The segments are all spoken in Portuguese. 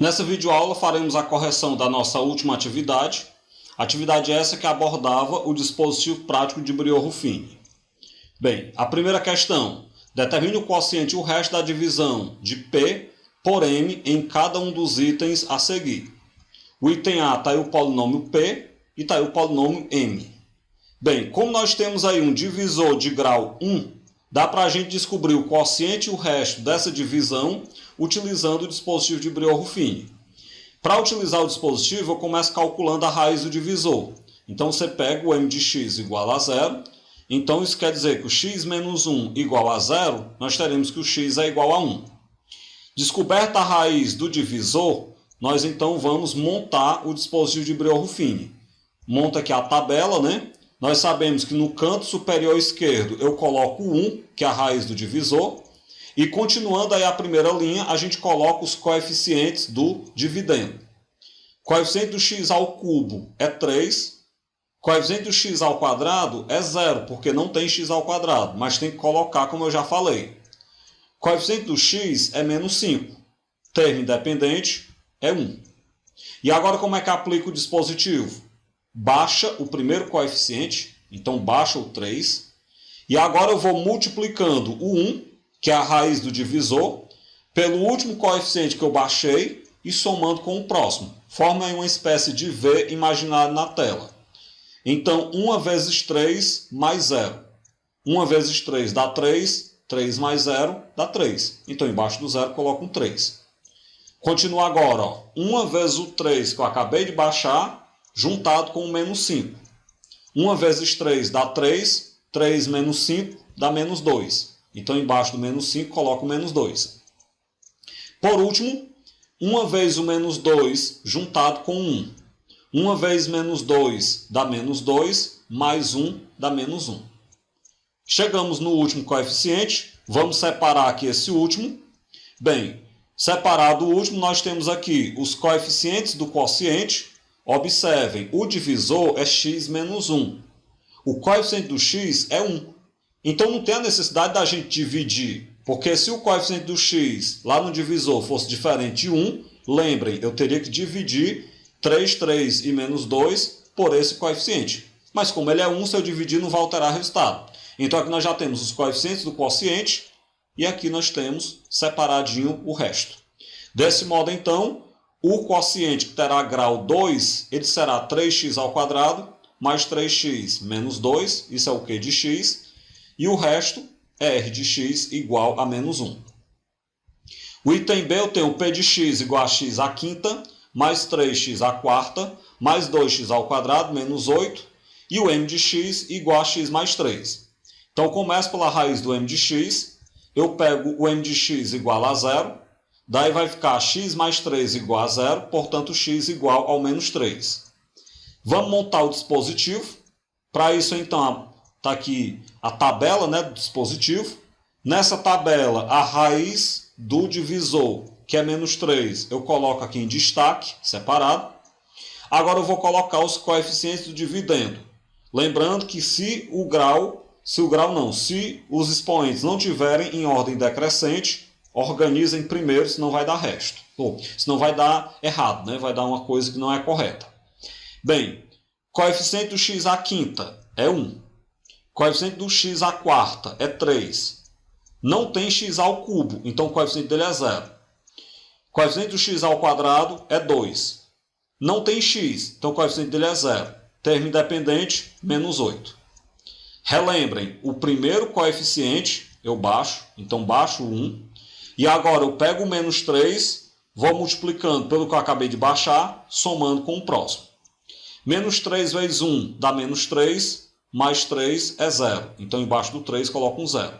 Nessa videoaula faremos a correção da nossa última atividade. Atividade essa que abordava o dispositivo prático de Brillouin-Ruffini. Bem, a primeira questão. Determine o quociente e o resto da divisão de P por M em cada um dos itens a seguir. O item A está aí o polinômio P e está aí o polinômio M. Bem, como nós temos aí um divisor de grau 1, dá para a gente descobrir o quociente e o resto dessa divisão utilizando o dispositivo de Brillouin-Ruffini. Para utilizar o dispositivo, eu começo calculando a raiz do divisor. Então, você pega o m de x igual a 0. Então, isso quer dizer que o x menos 1 igual a 0, nós teremos que o x é igual a 1. Descoberta a raiz do divisor, nós então vamos montar o dispositivo de Brillouin-Ruffini. Monta aqui a tabela, né? Nós sabemos que no canto superior esquerdo eu coloco o 1, que é a raiz do divisor. E continuando aí a primeira linha, a gente coloca os coeficientes do dividendo. Coeficiente do x ao cubo é 3. Coeficiente do x ao quadrado é 0, porque não tem x ao quadrado, mas tem que colocar como eu já falei. Coeficiente do x é menos 5. Termo independente é 1. E agora como é que aplica o dispositivo? Baixa o primeiro coeficiente, então baixa o 3. E agora eu vou multiplicando o 1, que é a raiz do divisor, pelo último coeficiente que eu baixei e somando com o próximo. Forma aí uma espécie de V imaginário na tela. Então, 1 vezes 3 mais 0. 1 vezes 3 dá 3, 3 mais 0 dá 3. Então, embaixo do 0, coloco um 3. Continua agora, ó. 1 vezes o 3 que eu acabei de baixar, juntado com o menos 5. 1 vezes 3 dá 3, 3 menos 5 dá menos 2. Então, embaixo do menos 5, coloco o menos 2. Por último, 1 vezes o menos 2 juntado com 1. 1 vezes menos 2 dá menos 2, mais 1 dá menos 1. Chegamos no último coeficiente, vamos separar aqui esse último. Bem, separado o último, nós temos aqui os coeficientes do quociente. Observem, o divisor é x menos 1. O coeficiente do x é 1. Então, não tem a necessidade da gente dividir, porque se o coeficiente do x lá no divisor fosse diferente de 1, lembrem, eu teria que dividir 3, 3 e menos 2 por esse coeficiente. Mas como ele é 1, se eu dividir não vai alterar o resultado. Então, aqui nós já temos os coeficientes do quociente e aqui nós temos separadinho o resto. Desse modo, então, o quociente que terá grau 2, ele será 3x ao quadrado mais 3x menos 2, isso é o Q de x. E o resto é R de x igual a menos 1. O item B eu tenho o P de x igual a x à quinta, mais 3x à quarta, mais 2x ao quadrado, menos 8. E o M de x igual a x mais 3. Então, eu começo pela raiz do M de x. Eu pego o M de x igual a 0. Daí vai ficar x mais 3 igual a 0, portanto, x igual ao menos 3. Vamos montar o dispositivo. Para isso, então, está aqui a tabela, né, do dispositivo. Nessa tabela, a raiz do divisor, que é menos 3, eu coloco aqui em destaque, separado. Agora eu vou colocar os coeficientes do dividendo. Lembrando que se os expoentes não tiverem em ordem decrescente, organizem primeiro, senão vai dar resto. Ou, senão vai dar errado, né? Vai dar uma coisa que não é correta. Bem, coeficiente do x à quinta é 1. Coeficiente do x à quarta é 3. Não tem x ao cubo, então o coeficiente dele é 0. Coeficiente do x ao quadrado é 2. Não tem x, então o coeficiente dele é 0. Termo independente, menos 8. Relembrem, o primeiro coeficiente eu baixo, então baixo 1. E agora eu pego o menos 3, vou multiplicando pelo que eu acabei de baixar, somando com o próximo. Menos 3 vezes 1 dá menos 3. Mais 3 é 0. Então, embaixo do 3, coloco um 0.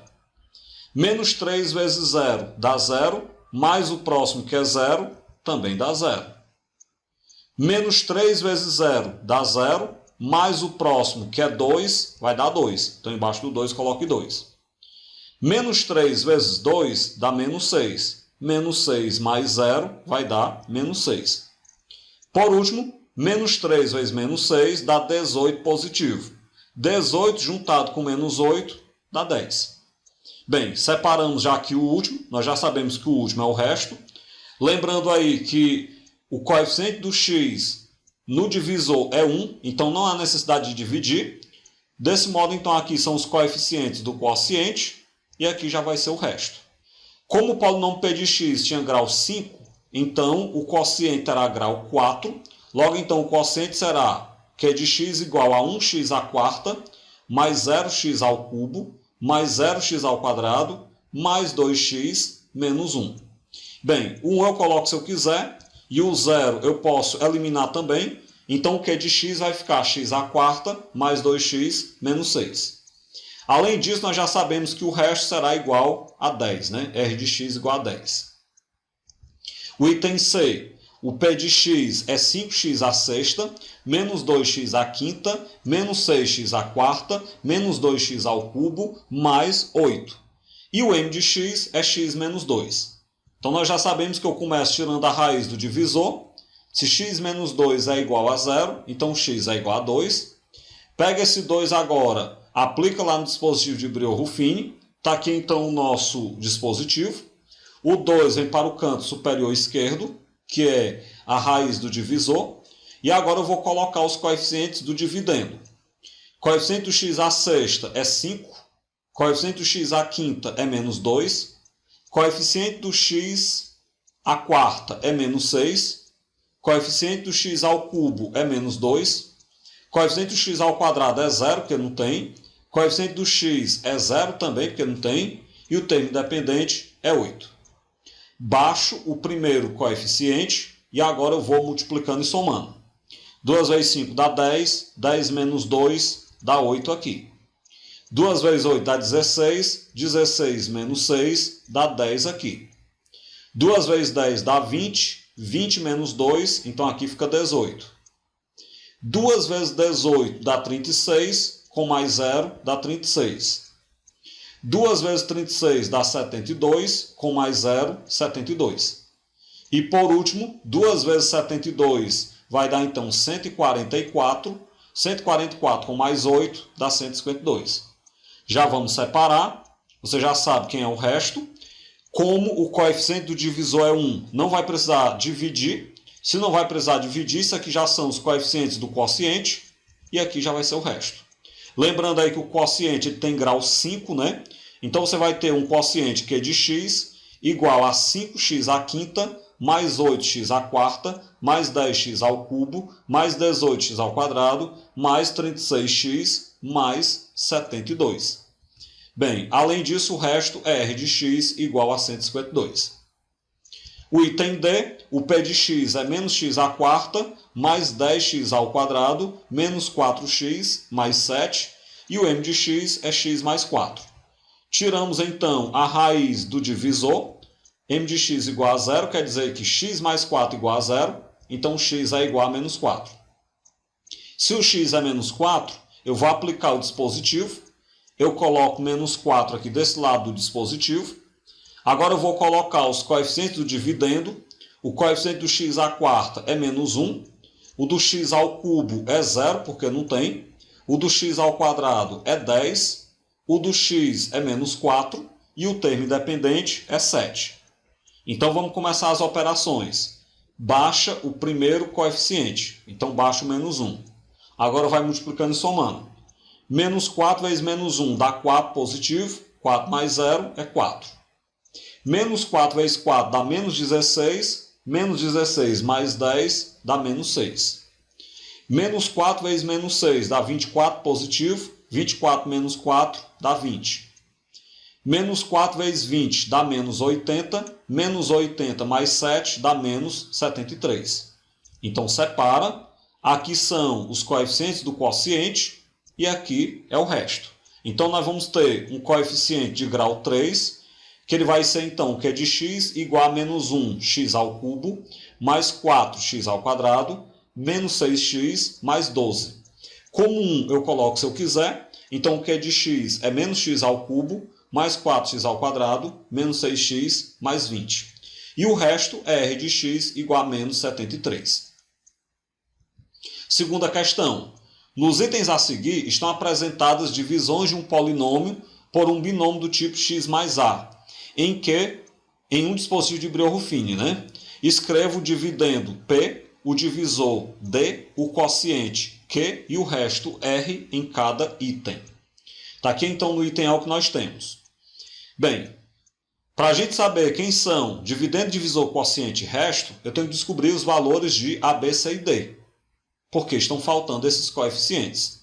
Menos 3 vezes 0 dá 0. Mais o próximo, que é 0, também dá 0. Menos 3 vezes 0 dá 0. Mais o próximo, que é 2, vai dar 2. Então, embaixo do 2, coloque 2. Menos 3 vezes 2 dá menos 6. Menos 6 mais 0 vai dar menos 6. Por último, menos 3 vezes menos 6 dá 18 positivo. 18 juntado com menos 8 dá 10. Bem, separamos já aqui o último. Nós já sabemos que o último é o resto. Lembrando aí que o coeficiente do x no divisor é 1, então não há necessidade de dividir. Desse modo, então, aqui são os coeficientes do quociente e aqui já vai ser o resto. Como o polinômio p de x tinha grau 5, então o quociente terá grau 4. Logo, então, o quociente será q de x igual a 1x à quarta mais 0x ao cubo mais 0x ao quadrado mais 2x menos 1. Bem, o 1 eu coloco se eu quiser e o 0 eu posso eliminar também. Então, o q de x vai ficar x à quarta mais 2x menos 6. Além disso, nós já sabemos que o resto será igual a 10, né? R de x igual a 10. O item C, o p de x é 5x à sexta, menos 2x à quinta, menos 6x à quarta, menos 2x ao cubo, mais 8. E o m de x é x menos 2. Então, nós já sabemos que eu começo tirando a raiz do divisor. Se x menos 2 é igual a 0, então x é igual a 2. Pega esse 2 agora, aplica lá no dispositivo de Brillouin-Ruffini. Está aqui então o nosso dispositivo. O 2 vem para o canto superior esquerdo, que é a raiz do divisor. E agora eu vou colocar os coeficientes do dividendo. Coeficiente do x à sexta é 5. Coeficiente do x à quinta é menos 2. Coeficiente do x à quarta é menos 6. Coeficiente do x ao cubo é menos 2. Coeficiente do x ao quadrado é 0, porque não tem. Coeficiente do x é 0 também, porque não tem. E o termo independente é 8. Baixo o primeiro coeficiente e agora eu vou multiplicando e somando. 2 vezes 5 dá 10. 10 menos 2 dá 8 aqui. 2 vezes 8 dá 16. 16 menos 6 dá 10 aqui. 2 vezes 10 dá 20. 20 menos 2, então aqui fica 18. 2 vezes 18 dá 36, com mais 0 dá 36. 2 vezes 36 dá 72, com mais 0, 72. E por último, 2 vezes 72 vai dar então 144. 144 com mais 8 dá 152. Já vamos separar, você já sabe quem é o resto. Como o coeficiente do divisor é 1, não vai precisar dividir. Se não vai precisar dividir, isso aqui já são os coeficientes do quociente. E aqui já vai ser o resto. Lembrando aí que o quociente ele tem grau 5, né? Então você vai ter um quociente q de x igual a 5x à quinta, mais 8x à quarta, mais 10x ao cubo, mais 18x ao quadrado, mais 36x, mais 72. Bem, além disso, o resto é r de x igual a 152. O item D, o p de x é menos x à quarta, mais 10x ao quadrado, menos 4x, mais 7. E o m de x é x mais 4. Tiramos, então, a raiz do divisor. M de x igual a 0, quer dizer que x mais 4 igual a 0. Então, x é igual a menos 4. Se o x é menos 4, eu vou aplicar o dispositivo. Eu coloco menos 4 aqui desse lado do dispositivo. Agora eu vou colocar os coeficientes do dividendo. O coeficiente do x à quarta é menos 1. O do x ao cubo é 0, porque não tem. O do x ao quadrado é 10. O do x é menos 4. E o termo independente é 7. Então vamos começar as operações. Baixa o primeiro coeficiente. Então baixa o menos 1. Agora vai multiplicando e somando. Menos 4 vezes menos 1 dá 4 positivo. 4 mais 0 é 4. Menos 4 vezes 4 dá menos 16. Menos 16 mais 10 dá menos 6. Menos 4 vezes menos 6 dá 24 positivo. 24 menos 4 dá 20. Menos 4 vezes 20 dá menos 80. Menos 80 mais 7 dá menos 73. Então separa. Aqui são os coeficientes do quociente. E aqui é o resto. Então, nós vamos ter um coeficiente de grau 3, que ele vai ser, então, q de x igual a menos 1, x ao cubo, mais 4x ao quadrado, menos 6x, mais 12. Como 1 eu coloco se eu quiser, então o q de x é menos x ao cubo, mais 4x ao quadrado, menos 6x, mais 20. E o resto é r de x igual a menos 73. Segunda questão. Nos itens a seguir estão apresentadas divisões de um polinômio por um binômio do tipo x mais a, em um dispositivo de Brillouin-Ruffini, né? Escrevo o dividendo P, o divisor D, o quociente Q e o resto R em cada item. Está aqui então no item A o que nós temos. Bem, para a gente saber quem são dividendo, divisor, quociente e resto, eu tenho que descobrir os valores de A, B, C e D. Porque estão faltando esses coeficientes.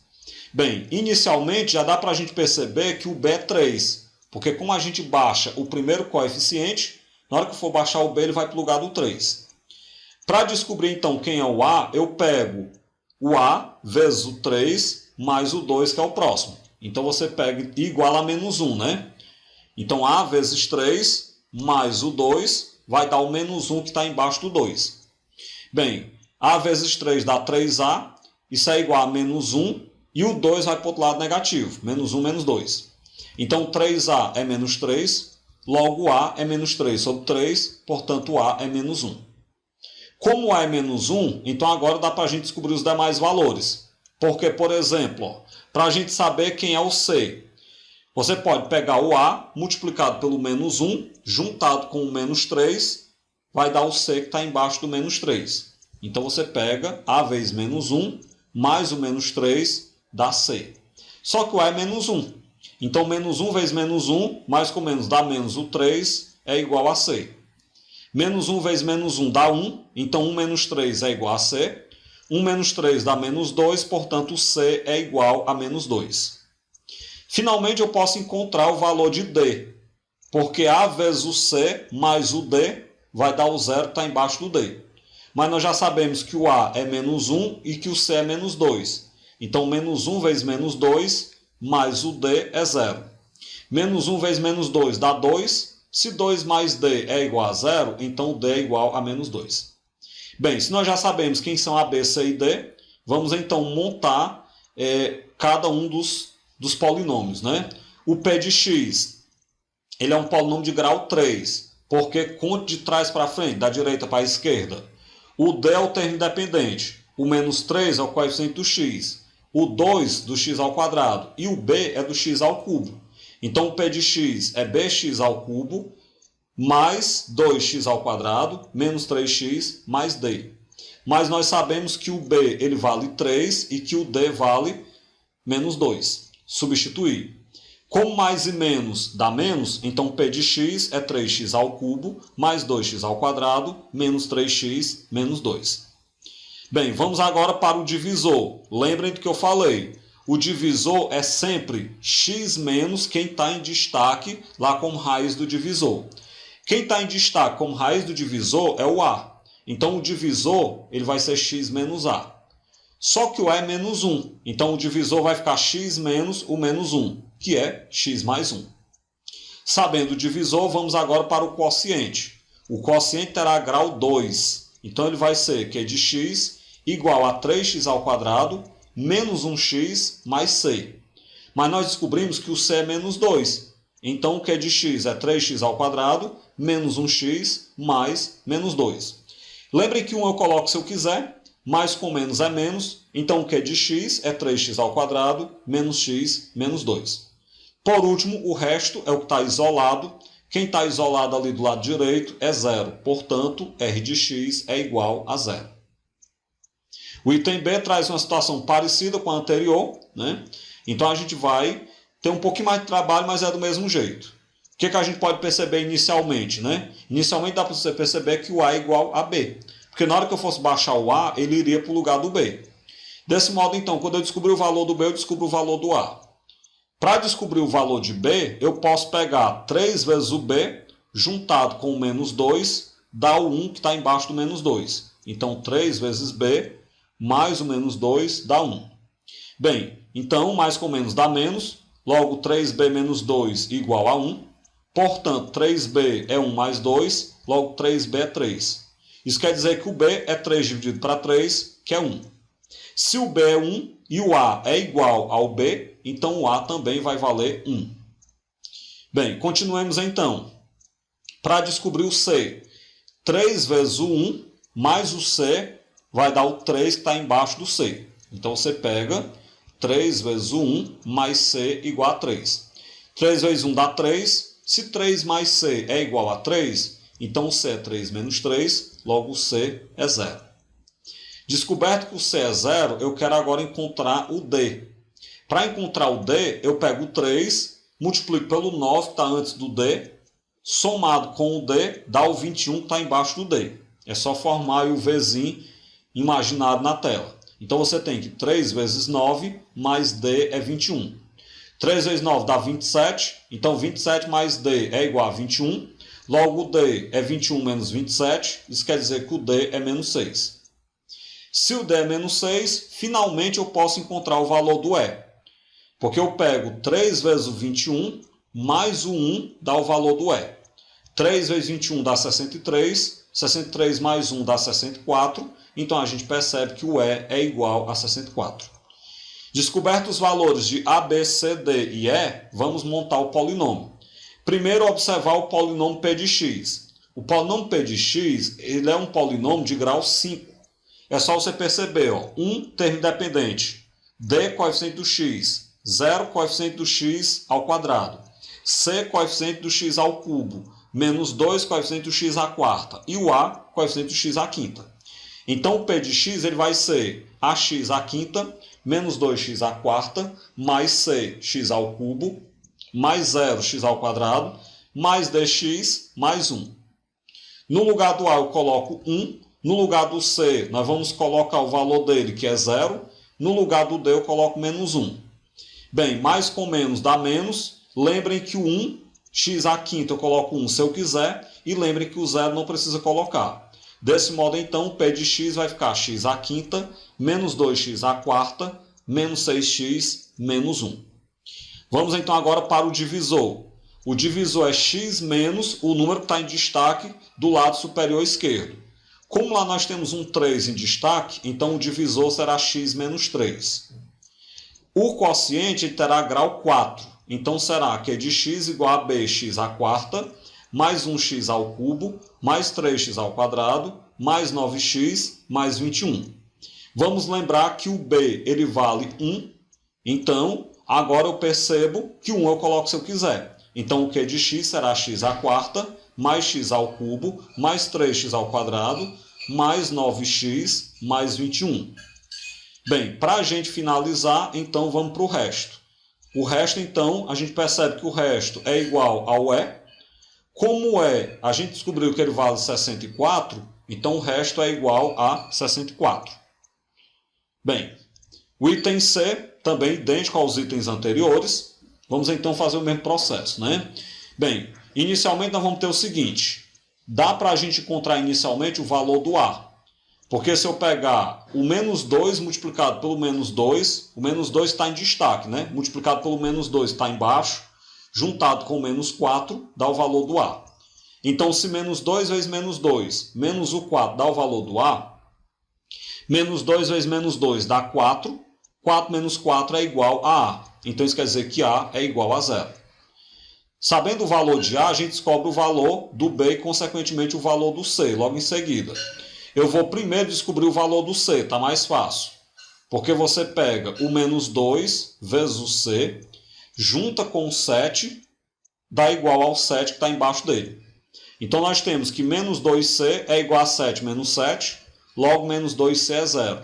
Bem, inicialmente já dá para a gente perceber que o B é 3. Porque como a gente baixa o primeiro coeficiente, na hora que for baixar o B, ele vai para o lugar do 3. Para descobrir então quem é o A, eu pego o A vezes o 3 mais o 2, que é o próximo. Então você pega igual a menos 1, né? Então A vezes 3 mais o 2 vai dar o menos 1 que está embaixo do 2. Bem, A vezes 3 dá 3A, isso é igual a menos 1, e o 2 vai para o outro lado negativo, menos 1, menos 2. Então 3A é menos 3, logo A é menos 3 sobre 3, portanto A é menos 1. Como A é menos 1, então agora dá para a gente descobrir os demais valores. Porque, por exemplo, para a gente saber quem é o C, você pode pegar o A multiplicado pelo menos 1, juntado com o menos 3, vai dar o C que está embaixo do menos 3. Então você pega A vezes menos 1, mais o menos 3, dá C. Só que o A é menos 1. Então menos 1 vezes menos 1, mais com menos dá menos o 3, é igual a C. Menos 1 vezes menos 1 dá 1, então 1 menos 3 é igual a C. 1 menos 3 dá menos 2, portanto o C é igual a menos 2. Finalmente, eu posso encontrar o valor de D, porque A vezes o C mais o D vai dar o zero que está embaixo do D. Mas nós já sabemos que o A é menos 1 e que o C é menos 2. Então, menos 1 vezes menos 2 mais o D é zero. Menos 1 vezes menos 2 dá 2. Se 2 mais D é igual a zero, então o D é igual a menos 2. Bem, se nós já sabemos quem são A, B, C e D, vamos então montar cada um dos polinômios, né? O P de x, ele é um polinômio de grau 3, porque conta de trás para frente, da direita para a esquerda. O D é o termo independente, o menos 3 é o coeficiente do x, o 2 do x ao quadrado e o B é do x ao cubo. Então o P de x é bx ao cubo mais 2x ao quadrado menos 3x mais D. Mas nós sabemos que o B ele vale 3 e que o D vale menos 2. Substituir. Como mais e menos dá menos, então P de x é 3x ao cubo mais 2x ao quadrado menos 3x menos 2. Bem, vamos agora para o divisor. Lembrem do que eu falei. O divisor é sempre x menos quem está em destaque lá como raiz do divisor. Quem está em destaque como raiz do divisor é o A. Então o divisor ele vai ser x menos A. Só que o A é menos 1. Então o divisor vai ficar x menos o menos 1, que é x mais 1. Sabendo o divisor, vamos agora para o quociente. O quociente terá grau 2. Então ele vai ser Q de x igual a 3x ao quadrado menos 1x mais c. Mas nós descobrimos que o c é menos 2. Então o Q de x é 3x ao quadrado menos 1x mais menos 2. Lembrem que 1 eu coloco se eu quiser. Mais com menos é menos, então o Q de x é 3x ao quadrado menos x menos 2. Por último, o resto é o que está isolado. Quem está isolado ali do lado direito é zero, portanto, r de x é igual a zero. O item B traz uma situação parecida com a anterior, né? Então a gente vai ter um pouquinho mais de trabalho, mas é do mesmo jeito. O que a gente pode perceber inicialmente, né? Inicialmente dá para você perceber que o A é igual a B. Porque na hora que eu fosse baixar o A, ele iria para o lugar do B. Desse modo, então, quando eu descobrir o valor do B, eu descubro o valor do A. Para descobrir o valor de B, eu posso pegar 3 vezes o B, juntado com o menos 2, dá o 1 que está embaixo do menos 2. Então, 3 vezes B, mais o menos 2, dá 1. Bem, então, mais com menos dá menos, logo 3B menos 2 igual a 1. Portanto, 3B é 1 mais 2, logo 3B é 3. Isso quer dizer que o B é 3 dividido para 3, que é 1. Se o B é 1 e o A é igual ao B, então o A também vai valer 1. Bem, continuemos então. Para descobrir o C, 3 vezes o 1 mais o C vai dar o 3 que está embaixo do C. Então você pega 3 vezes o 1 mais C igual a 3. 3 vezes 1 dá 3. Se 3 mais C é igual a 3, então o C é 3 menos 3, logo o C é 0. Descoberto que o C é 0, eu quero agora encontrar o D. Para encontrar o D, eu pego o 3, multiplico pelo 9, que está antes do D, somado com o D, dá o 21 que está embaixo do D. É só formar o Vzinho imaginado na tela. Então você tem que 3 vezes 9 mais D é 21. 3 vezes 9 dá 27, então 27 mais D é igual a 21. Logo o D é 21 menos 27, isso quer dizer que o D é menos 6. Se o D é menos 6, finalmente eu posso encontrar o valor do E. Porque eu pego 3 vezes o 21, mais o 1 dá o valor do E. 3 vezes 21 dá 63, 63 mais 1 dá 64, então a gente percebe que o E é igual a 64. Descobertos os valores de A, B, C, D e E, vamos montar o polinômio. Primeiro, observar o polinômio P de x. O polinômio P de x ele é um polinômio de grau 5. É só você perceber, 1 termo independente, D coeficiente do x, 0 coeficiente do x ao quadrado, C coeficiente do x ao cubo, menos 2 coeficiente do x à quarta e o A coeficiente do x à quinta. Então o P de x ele vai ser ax à quinta menos 2x à quarta mais c x ao cubo mais 0x ao quadrado mais dx mais 1. No lugar do A eu coloco 1. No lugar do C, nós vamos colocar o valor dele, que é 0. No lugar do D, eu coloco menos 1. Bem, mais com menos dá menos. Lembrem que o 1, x à quinta, eu coloco 1 se eu quiser. E lembrem que o 0 não precisa colocar. Desse modo, então, o P de x vai ficar x à quinta, menos 2x à quarta, menos 6x, menos 1. Vamos, então, agora para o divisor. O divisor é x menos o número que está em destaque do lado superior esquerdo. Como lá nós temos um 3 em destaque, então o divisor será x menos 3. O quociente terá grau 4. Então será q de x igual a bx à quarta, mais 1x ao cubo, mais 3x ao quadrado, mais 9x, mais 21. Vamos lembrar que o b ele vale 1. Então, agora eu percebo que o 1 eu coloco se eu quiser. Então o q de x será x à quarta, mais x ao cubo, mais 3x ao quadrado, mais 9x, mais 21. Bem, para a gente finalizar, então vamos para o resto. O resto, então, a gente percebe que o resto é igual ao E. Como o E, a gente descobriu que ele vale 64, então o resto é igual a 64. Bem, o item C, também idêntico aos itens anteriores. Vamos então fazer o mesmo processo, né? Bem, inicialmente nós vamos ter o seguinte. Dá para a gente encontrar inicialmente o valor do A. Porque se eu pegar o menos 2 multiplicado pelo menos 2, o menos 2 está em destaque, né? Multiplicado pelo menos 2 está embaixo, juntado com o menos 4, dá o valor do A. Então, se menos 2 vezes menos 2, menos o 4 dá o valor do A, menos 2 vezes menos 2 dá 4, 4 menos 4 é igual a A. Então, isso quer dizer que A é igual a 0. Sabendo o valor de A, a gente descobre o valor do B e, consequentemente, o valor do C, logo em seguida. Eu vou primeiro descobrir o valor do C, está mais fácil. Porque você pega o menos 2 vezes o C, junta com o 7, dá igual ao 7 que está embaixo dele. Então, nós temos que menos 2C é igual a 7 menos 7, logo menos 2C é 0.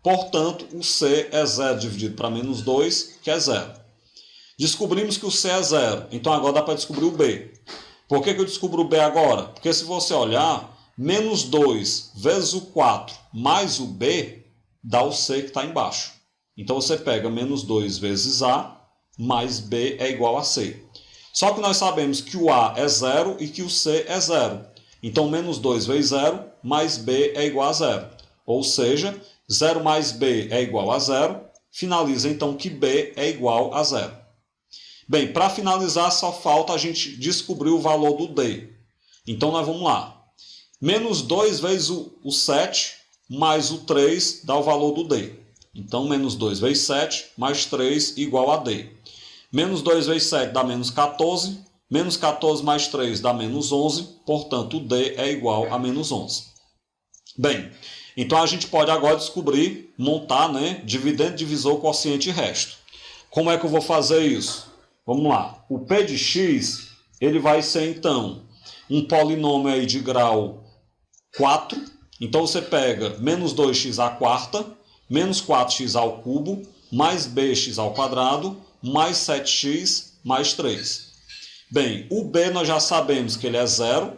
Portanto, o C é 0 dividido para menos 2, que é 0. Descobrimos que o C é 0, então agora dá para descobrir o B. Por que eu descubro o B agora? Porque se você olhar, menos 2 vezes o 4 mais o B dá o C que está embaixo. Então você pega menos 2 vezes A mais B é igual a C. Só que nós sabemos que o A é 0 e que o C é 0. Então menos 2 vezes 0 mais B é igual a 0. Ou seja, 0 mais B é igual a 0. Finaliza então que B é igual a 0. Bem, para finalizar só falta a gente descobrir o valor do D. Então nós vamos lá. Menos 2 vezes o 7 mais o 3 dá o valor do D. Então, menos 2 vezes 7 mais 3 igual a D. Menos 2 vezes 7 dá menos 14. Menos 14 mais 3 dá menos 11. Portanto, o D é igual a menos 11. Bem, então a gente pode agora descobrir, montar, né, dividendo, divisor, quociente e resto. Como é que eu vou fazer isso? Vamos lá. O P de x ele vai ser, então, um polinômio aí de grau 4, Então você pega menos 2x à quarta, menos 4x ao cubo, mais bx ao quadrado, mais 7x, mais 3. Bem, o b nós já sabemos que ele é zero.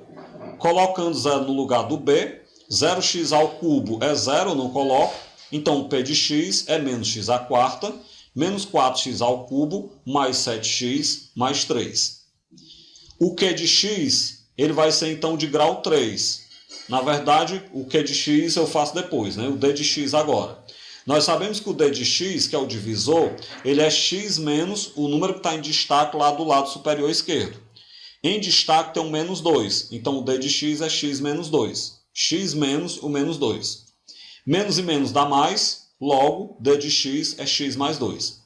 Colocando zero no lugar do b, 0x ao cubo é zero, eu não coloco. Então o p de x é menos x à quarta, menos 4x ao cubo, mais 7x, mais 3. O q de x ele vai ser então de grau 3. Na verdade, o q de x eu faço depois, né? O d de x agora. Nós sabemos que o d de x, que é o divisor, ele é x menos o número que está em destaque lá do lado superior esquerdo. Em destaque tem um menos 2, então o d de x é x menos 2. X menos o menos 2. Menos e menos dá mais, logo d de x é x mais 2.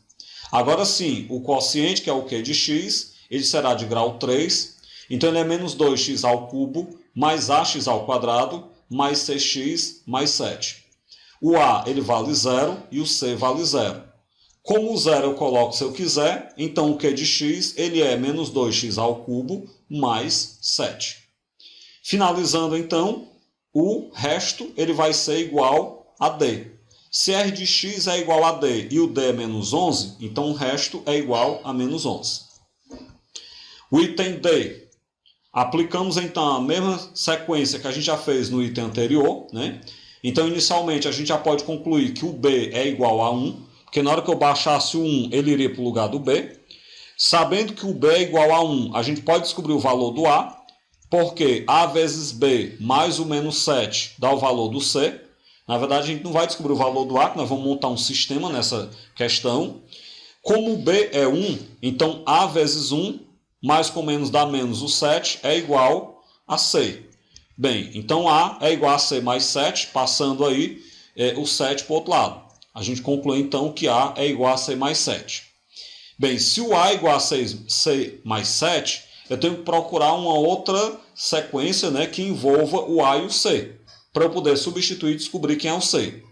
Agora sim, o quociente, que é o q de x, ele será de grau 3, então ele é menos 2x ao cubo, mais ax ao quadrado, mais cx, mais 7. O a ele vale 0 e o c vale 0. Como o 0 eu coloco se eu quiser, então o q de x ele é menos 2x ao cubo mais 7. Finalizando então, o resto ele vai ser igual a d. Se r de x é igual a d e o d é menos 11, então o resto é igual a menos 11. O item d. Aplicamos então a mesma sequência que a gente já fez no item anterior, né? Então inicialmente a gente já pode concluir que o b é igual a 1, porque na hora que eu baixasse o 1, ele iria para o lugar do b. Sabendo que o b é igual a 1, a gente pode descobrir o valor do a, porque a vezes b mais o menos 7 dá o valor do c. Na verdade, a gente não vai descobrir o valor do a, que nós vamos montar um sistema nessa questão. Como o b é 1, então a vezes 1, mais com menos dá menos o 7, é igual a c. Bem, então a é igual a c mais 7, passando aí o 7 para o outro lado. A gente conclui então que a é igual a c mais 7. Bem, se o a é igual a c mais 7, eu tenho que procurar uma outra sequência, né, que envolva o a e o c, para eu poder substituir e descobrir quem é o c.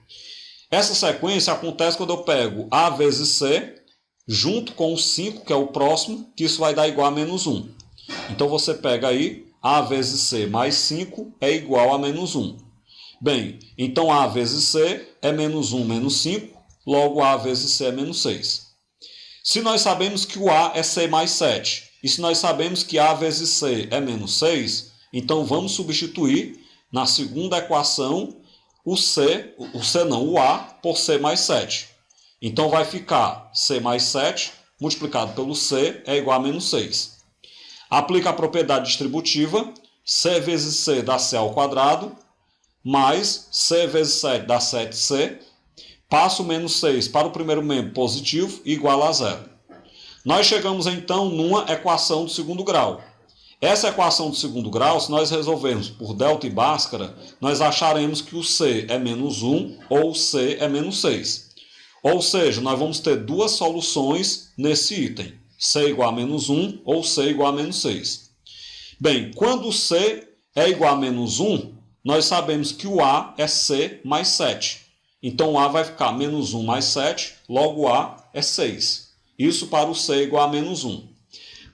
Essa sequência acontece quando eu pego a vezes c, junto com o 5, que é o próximo, que isso vai dar igual a menos 1. Então você pega aí, a vezes c mais 5 é igual a menos 1. Bem, então a vezes c é menos 1 menos 5, logo a vezes c é menos 6. Se nós sabemos que o a é c mais 7, e se nós sabemos que a vezes c é menos 6, então vamos substituir na segunda equação o a por c mais 7. Então vai ficar c mais 7 multiplicado pelo c é igual a menos 6. Aplica a propriedade distributiva, c vezes c dá c ao quadrado, mais c vezes 7 dá 7c, passa o menos 6 para o primeiro membro positivo e igual a 0. Nós chegamos então numa equação do segundo grau. Essa equação do segundo grau, se nós resolvermos por delta e Bhaskara, nós acharemos que o c é menos 1 ou o c é menos 6. Ou seja, nós vamos ter duas soluções nesse item. C igual a menos 1 ou C igual a menos 6. Bem, quando o C é igual a menos 1, nós sabemos que o A é C mais 7. Então o A vai ficar menos 1 mais 7, logo o A é 6. Isso para o C igual a menos 1.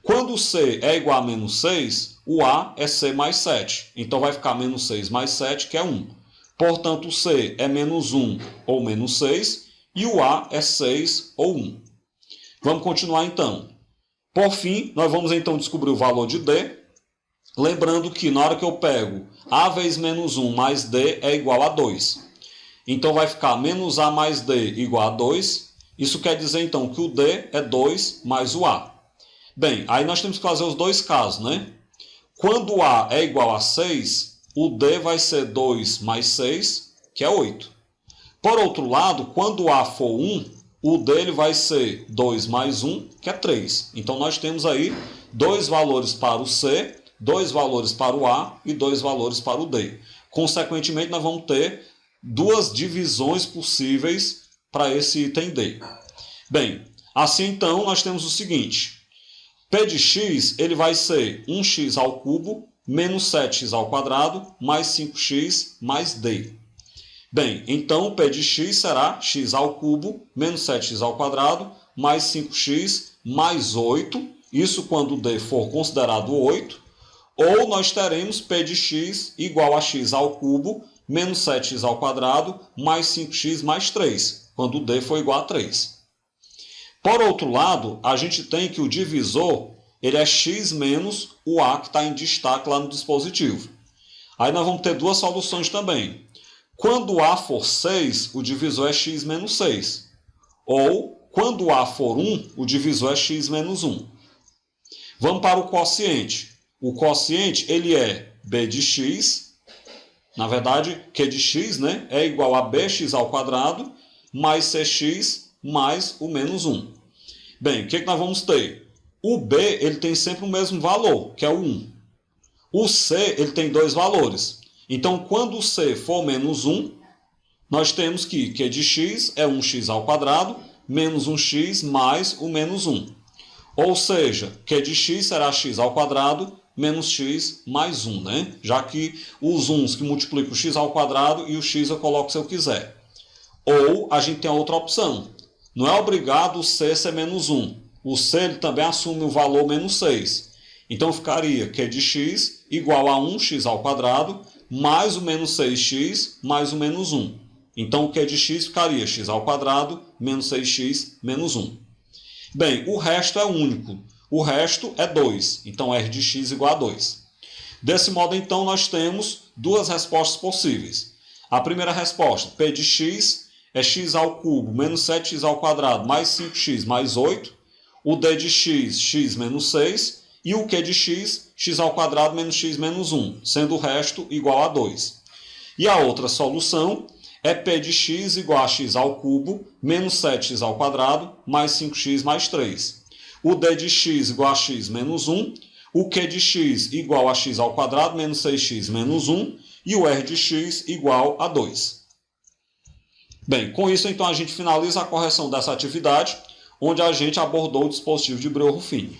Quando o C é igual a menos 6, o A é C mais 7. Então vai ficar menos 6 mais 7, que é 1. Portanto, o C é menos 1 ou menos 6 e o A é 6 ou 1. Vamos continuar então. Por fim, nós vamos então descobrir o valor de D. Lembrando que na hora que eu pego A vezes menos 1 mais D é igual a 2. Então vai ficar menos A mais D igual a 2. Isso quer dizer então que o D é 2 mais o A. Bem, aí nós temos que fazer os dois casos, né? Quando o A é igual a 6, o D vai ser 2 mais 6, que é 8. Por outro lado, quando o A for 1, o D vai ser 2 mais 1, que é 3. Então nós temos aí dois valores para o C, dois valores para o A e dois valores para o D. Consequentemente, nós vamos ter duas divisões possíveis para esse item D. Bem, assim então nós temos o seguinte. P de x ele vai ser 1x ao cubo menos 7x ao quadrado mais 5x mais D. Bem, então o P de x será x ao cubo menos 7x ao quadrado mais 5x mais 8. Isso quando D for considerado 8. Ou nós teremos P de x igual a x ao cubo menos 7x ao quadrado mais 5x mais 3, quando o D for igual a 3. Por outro lado, a gente tem que o divisor ele é x menos o A que está em destaque lá no dispositivo. Aí nós vamos ter duas soluções também. Quando o A for 6, o divisor é x menos 6. Ou, quando o A for 1, o divisor é x menos 1. Vamos para o quociente. O quociente ele é b de x, na verdade, q de x, né, é igual a bx ao quadrado mais cx mais o menos 1. Bem, o que nós vamos ter? O b ele tem sempre o mesmo valor, que é o 1. O c ele tem dois valores. Então, quando o c for menos 1, nós temos que q de x é 1x ao quadrado menos 1x mais o menos 1. Ou seja, q de x será x ao quadrado menos x mais 1, né? Já que os 1's que multiplicam o x ao quadrado e o x eu coloco se eu quiser. Ou a gente tem a outra opção. Não é obrigado o c ser menos 1. O c ele também assume o valor menos 6. Então ficaria q de x igual a 1x ao quadrado mais o menos 6x mais o menos 1. Então o q de x ficaria x ao quadrado menos 6x menos 1. Bem, o resto é único. O resto é 2. Então r de x igual a 2. Desse modo, então, nós temos duas respostas possíveis. A primeira resposta, p de x é x ao cubo menos 7x ao quadrado mais 5x mais 8. O d de x, x menos 6. E o q de x, x ao quadrado menos x menos 1, sendo o resto igual a 2. E a outra solução é p de x igual a x ao cubo menos 7x ao quadrado mais 5x mais 3. O d de x igual a x menos 1. O q de x igual a x ao quadrado menos 6x menos 1. E o r de x igual a 2. Bem, com isso então a gente finaliza a correção dessa atividade, onde a gente abordou o dispositivo de Brillouin-Ruffini.